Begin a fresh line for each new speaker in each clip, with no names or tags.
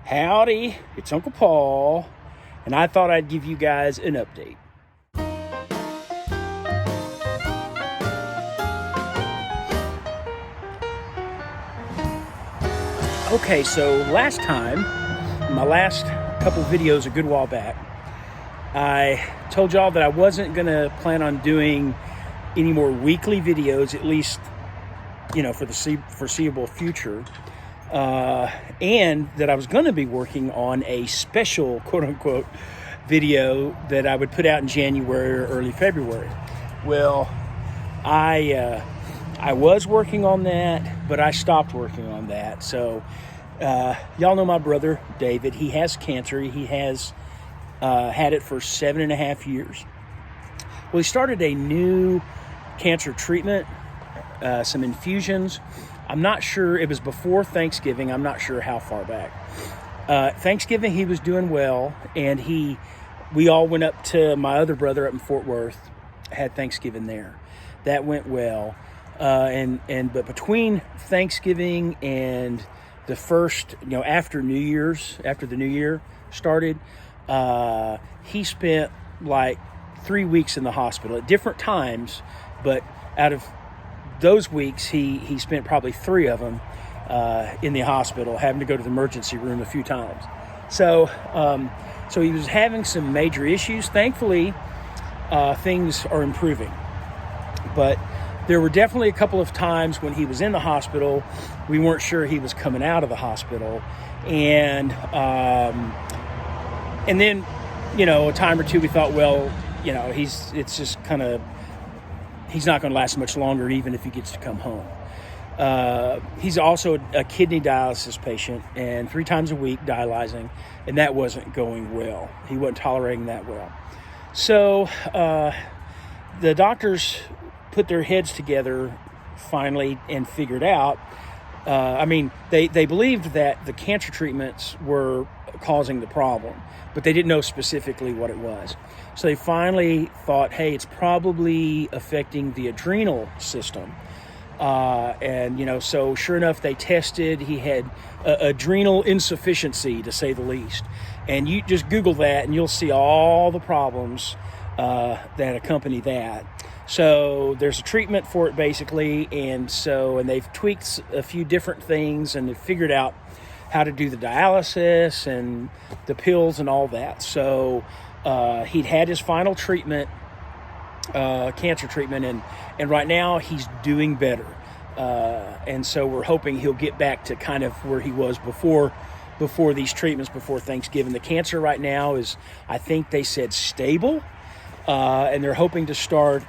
Howdy, it's Uncle Paul, and I thought I'd give you guys an update. Okay, so last time, my last couple videos a good while back, I told y'all that I wasn't going to plan on doing any more weekly videos, at least, for the foreseeable future. And that I was going to be working on a special, quote-unquote, video that I would put out in January or early February. Well, I was working on that, but I stopped working on that. So, y'all know my brother, David. He has cancer. He has had it for 7.5 years. Well, he started a new cancer treatment, some infusions. I'm not sure, it was before Thanksgiving. I'm not sure how far back. Thanksgiving, he was doing well, and we all went up to my other brother up in Fort Worth, had Thanksgiving there. That went well. But between Thanksgiving and the first, after the New Year started, he spent like 3 weeks in the hospital at different times, but out of those weeks, he spent probably 3 of them in the hospital, having to go to the emergency room a few times. So he was having some major issues. Thankfully, things are improving. But there were definitely a couple of times when he was in the hospital, we weren't sure he was coming out of the hospital. And then, a time or two we thought, well, he's not going to last much longer, even if he gets to come home. He's also a kidney dialysis patient, and 3 times a week dialyzing, and that wasn't going well. He wasn't tolerating that well. So the doctors put their heads together finally and figured out, they believed that the cancer treatments were causing the problem, but they didn't know specifically what it was. So they finally thought, hey, it's probably affecting the adrenal system. So sure enough, they tested. He had adrenal insufficiency, to say the least. And you just Google that and you'll see all the problems that accompany that. So there's a treatment for it, basically. And they've tweaked a few different things, and they've figured out how to do the dialysis and the pills and all that. So he'd had his final treatment, cancer treatment, and right now he's doing better. And so we're hoping he'll get back to kind of where he was before these treatments, before Thanksgiving. The cancer right now is, I think they said, stable, and they're hoping to start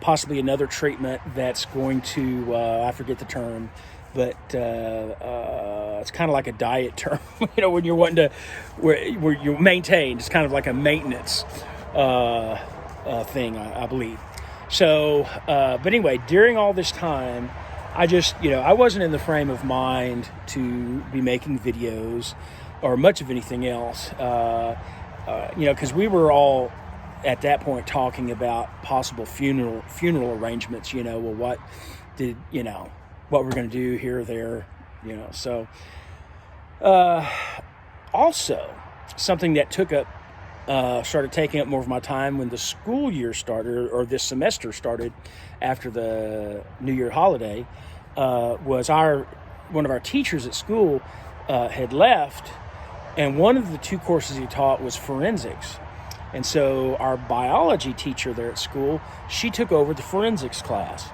possibly another treatment that's going to, I forget the term, but it's kind of like a diet term, when you're wanting to, where you're maintained. It's kind of like a maintenance thing, I believe. So, but anyway, during all this time, I just, I wasn't in the frame of mind to be making videos or much of anything else, because we were all at that point talking about possible funeral arrangements, what we're going to do here or there, So, also, something that started taking up more of my time when the school year started, or this semester started after the New Year holiday, was one of our teachers at school had left, and one of the 2 courses he taught was forensics. And so our biology teacher there at school, she took over the forensics class.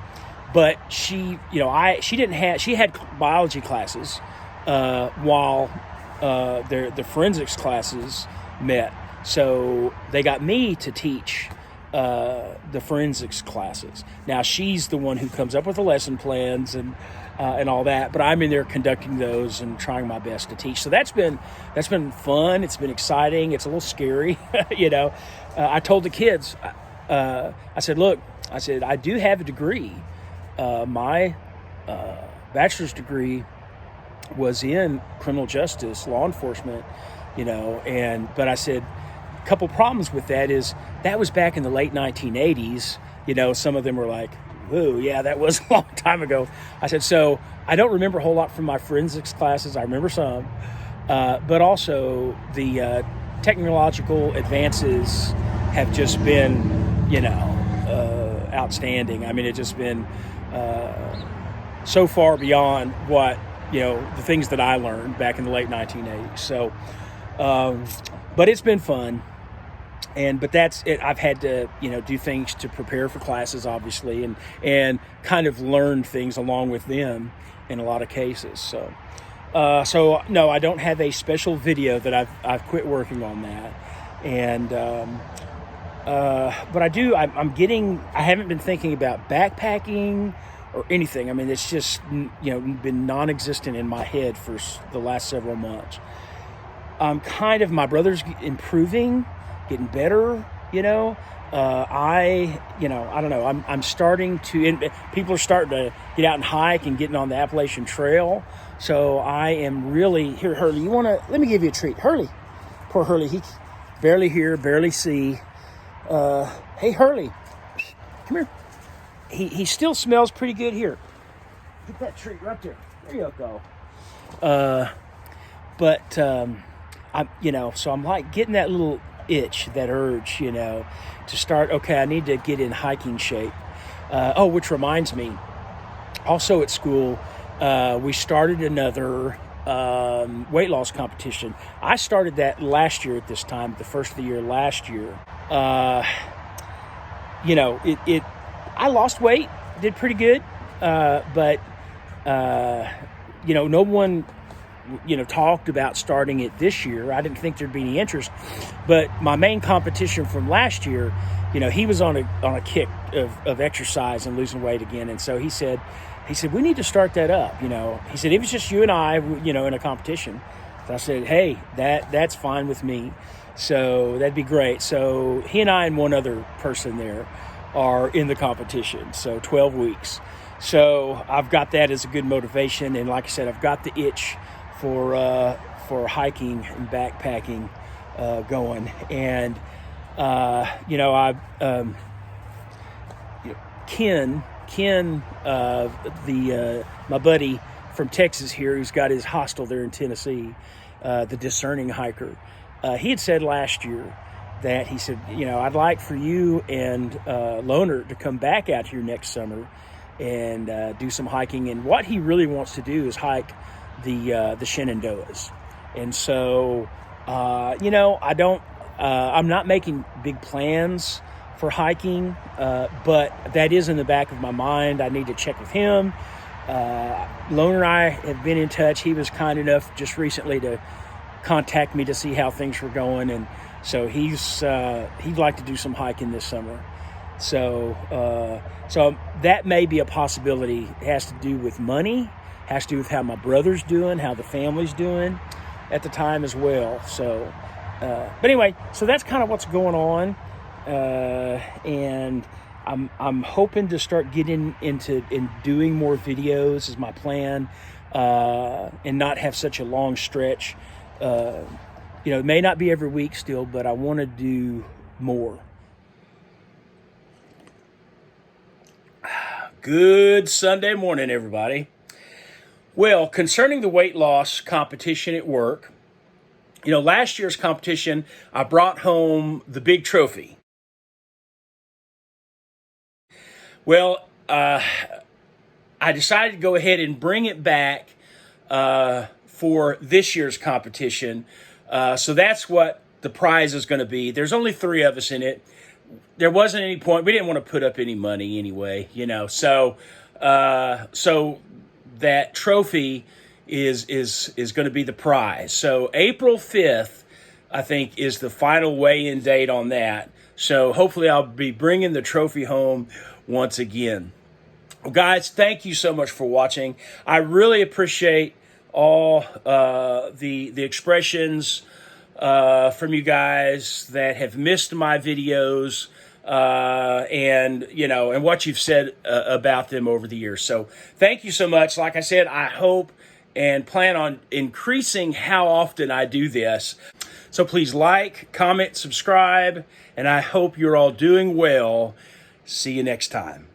But she had biology classes while the forensics classes met. So they got me to teach the forensics classes. Now she's the one who comes up with the lesson plans and all that, but I'm in there conducting those and trying my best to teach. So that's been fun. It's been exciting. It's a little scary, I told the kids, I said, look, I do have a degree. My bachelor's degree was in criminal justice, law enforcement, but I said, a couple problems with that is that was back in the late 1980s. Some of them were like, whoa, yeah, that was a long time ago. I said, so I don't remember a whole lot from my forensics classes. I remember some, but also the technological advances have just been, outstanding. I mean, it's just been so far beyond what, the things that I learned back in the late 1980s. So, but it's been fun. But that's it. I've had to, do things to prepare for classes, obviously, and kind of learn things along with them in a lot of cases. So no, I don't have a special video that I've quit working on that. But I do. I haven't been thinking about backpacking or anything. I mean, it's just been non-existent in my head for the last several months. My brother's improving, getting better. I don't know. I'm starting to. And people are starting to get out and hike and getting on the Appalachian Trail. So I am really here. Hurley, let me give you a treat. Hurley, poor Hurley. He barely hear, barely see. Hey, Hurley, come here. He still smells pretty good here. Get that treat right there. There you go. So I'm like getting that little itch, that urge, to start. Okay, I need to get in hiking shape. Which reminds me, also at school, we started another weight loss competition. I started that last year at this time, the first of the year last year. I lost weight, did pretty good, but no one talked about starting it this year. I didn't think there'd be any interest, but my main competition from last year, he was on a kick of exercise and losing weight again, and so he said we need to start that up. He said it was just you and I, in a competition. So I said, hey, that's fine with me. So that'd be great. So he and I and one other person there are in the competition. So 12 weeks. So I've got that as a good motivation, and like I said, I've got the itch for hiking and backpacking going. And Ken, my buddy from Texas here, who's got his hostel there in Tennessee, the Discerning Hiker. He had said last year that he said, I'd like for you and Loner to come back out here next summer and do some hiking. And what he really wants to do is hike the Shenandoahs. And so, I'm not making big plans for hiking, but that is in the back of my mind. I need to check with him. Loner and I have been in touch. He was kind enough just recently to contact me to see how things were going, and so he'd like to do some hiking this summer. So that may be a possibility. It has to do with money, has to do with how my brother's doing, how the family's doing at the time as well. So, but anyway, so that's kind of what's going on, and I'm hoping to start getting into doing more videos is my plan, and not have such a long stretch. It may not be every week still, but I want to do more. Good Sunday morning, everybody. Well, concerning the weight loss competition at work, last year's competition, I brought home the big trophy. Well, I decided to go ahead and bring it back for this year's competition. So that's what the prize is going to be. There's only 3 of us in it. There wasn't any point. We didn't want to put up any money anyway, So that trophy is going to be the prize. So April 5th, I think, is the final weigh-in date on that. So hopefully I'll be bringing the trophy home once again. Well, guys, thank you so much for watching. I really appreciate all the expressions from you guys that have missed my videos, and what you've said about them over the years. So thank you so much. Like I said, I hope and plan on increasing how often I do this. So please like, comment, subscribe, and I hope you're all doing well. See you next time.